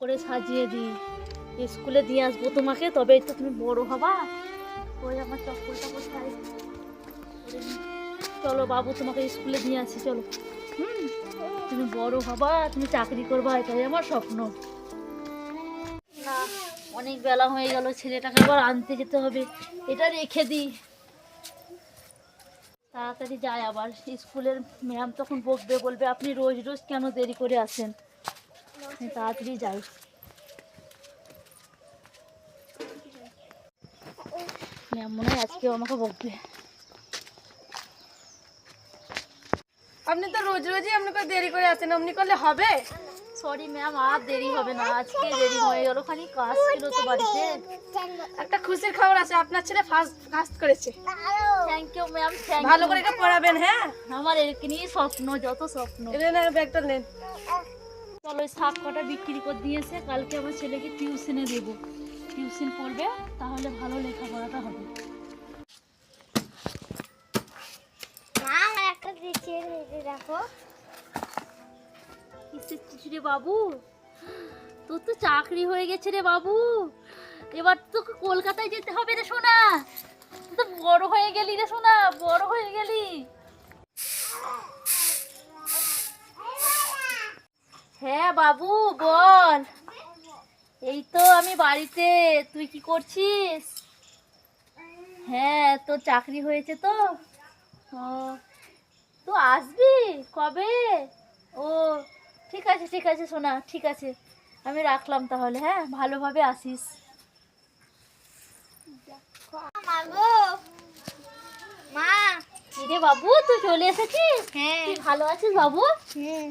করে সাজিয়ে দিই, স্কুলে দিয়ে আসবো তোমাকে, তবে তো তুমি বড় হবা। ওই আমার চপ্পলটা কোথায়? চলো বাবু, তোমাকে স্কুলে দিয়ে আসি, চলো। তুমি বড় হবা, তুমি চাকরি করবা, এটাই আমার স্বপ্ন। না, অনেক বেলা হয়ে গেল, ছেলেটাকে আবার আনতে যেতে হবে। এটা রেখে দিই, তাড়াতাড়ি যাই। আবার স্কুলের ম্যাম তখন বকবে, বলবে আপনি রোজ রোজ কেন দেরি করে আসেন। তাড়াতাড়ি যাই। ম্যাম মনে হয় আজকেও আমাকে বকবে। আপনি তো রোজ রোজই আপনাকে দেরি করে আসেন, আপনি করলে হবে? সরি ম্যাম, আর দেরি হবে না, আজকে দেরি হয়ে গেল, খালি কাজ ছিল তো বাড়িতে। একটা খুশির খবর আছে, আপনার ছেলে ফার্স্ট করেছে। থ্যাংক ইউ ম্যাম, থ্যাংক ভালো ইউ। করে এটা পড়াবেন, হ্যাঁ? আমার এরকম নিয়ে স্বপ্ন, যত স্বপ্ন। নেন ব্যাগটা নেন। চলো, ওই শাক কটা বিক্রি করে দিয়েছে, কালকে আমার ছেলেকে টিউশনে দেবো, টিউশন পড়বে, তাহলে ভালো লেখাপড়াটা হবে। দেখো কিসের চিঠি রে বাবু? তোর তো চাকরি হয়ে গেছে রে বাবু, এবার তোকে কলকাতায় যেতে হবে রে সোনা। তুই তো বড় হয়ে গেলি রে সোনা, বড় হয়ে গেলি। হ্যাঁ বাবু বল। এই তো আমি বাড়িতে, তুই কি করছিস? হ্যাঁ, তোর চাকরি হয়েছে তো? ও, তো আসবি কবে? ও ঠিক আছে, ঠিক আছে সোনা, ঠিক আছে, আমি রাখলাম তাহলে। হ্যাঁ, ভালোভাবে আসিস। মাগো মা। রে বাবু, তুই চলে এসেছিস? হ্যাঁ। তুই ভালো আছিস বাবু? হুম।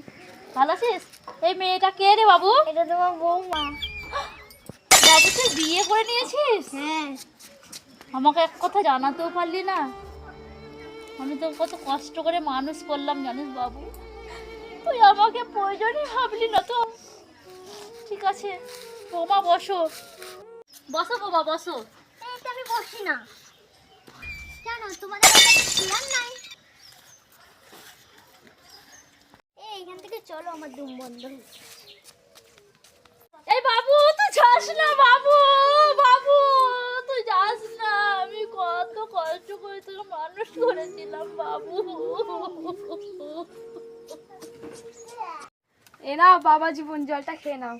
ভালো আছিস? এই মেয়েটা কে রে বাবু? এটা তোমার বৌমা। বাবু তুই বিয়ে করে নিয়েছিস? হ্যাঁ। আমাকে এক কথা জানাতেও পারলি না। আমি তো কত কষ্ট করে মানুষ করলাম জানিস বাবু, তুই আমাকে প্রয়োজনই ভাবলি না তো। ঠিক আছে বৌমা, বসো বসো বৌমা, বসো। এইটা আমি বসি না, জানো তোমাদের কাছে ছিলাম নাই। এইখান থেকে চলো, আমার দুম বন্ধ হয়েছে। এই বাবু তুই যাস না বাবু, বাবু তুই যাস না, আমি কত কষ্ট করে তোকে মানুষ করেছিলাম বাবু। এ নাও বাবা জীবন জলটা খেয়ে নাও।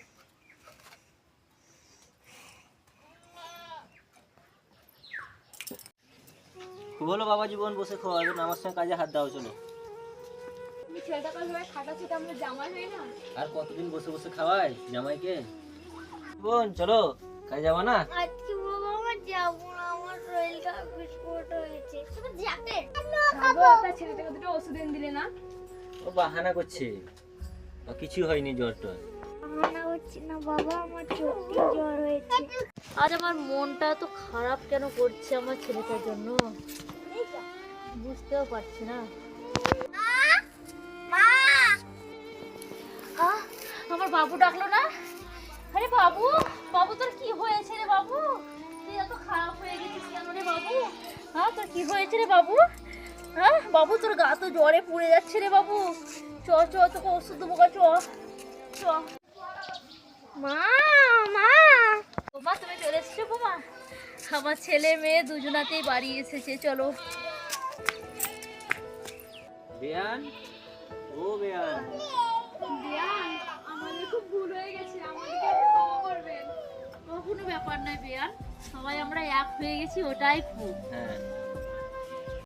খুব হলো বাবা জীবন, বসে খাওয়াবেন, আমার সঙ্গে কাজে হাত দাও, চলো। তুমি ছেলেটা কাল ভাবে খাটাচ্ছি, আমরা জামাই হই না? আর কতদিন বসে বসে খাওয়াই জামাইকে? বোন চলো, কাজে যাবো না? আজকে বাবা আমার যাবো না, আমার শরীরটা বিস্ফোরণ হয়েছে। তুমি জ্যাকেট ভাবো আপনার ছেলেটাকে দুটো ওষুধ এনে দিলে না? ও বাহানা করছে, ও কিছু হয়নি, জ্বর টর। মানা হচ্ছে না বাবা, আমার সত্যি জ্বর হয়েছে। আজ আমার মনটা এত খারাপ কেন করছে আমার ছেলেটার জন্য, বুঝতেও পারছি না। মা। আহ, আমার বাবু ডাকলো না? আরে বাবু, বাবু তোর কি হয়েছে রে বাবু? তুই এত খারাপ হয়ে গেছিস কেন রে বাবু? হ্যাঁ, তোর কি হয়েছে রে বাবু? হ্যাঁ বাবু, তোর গা তো জ্বরে পুড়ে যাচ্ছে রে বাবু। চ চ, তোকে ওষুধ দেবো, চ চ। মা। মা। বোমা তুমি চলে এসছো বোমা? আমার ছেলে মেয়ে দুজনাতেই বাড়ি এসেছে, চলো। বেয়ান, ও বেয়ান। বিয়ান, আমাদের খুব ভুল হয়ে গেছে, আমাদেরকে একটু ক্ষমা করবেন। কোনো ব্যাপার নয় বেয়ান, সবাই আমরা এক হয়ে গেছি, ওটাই খুব। হ্যাঁ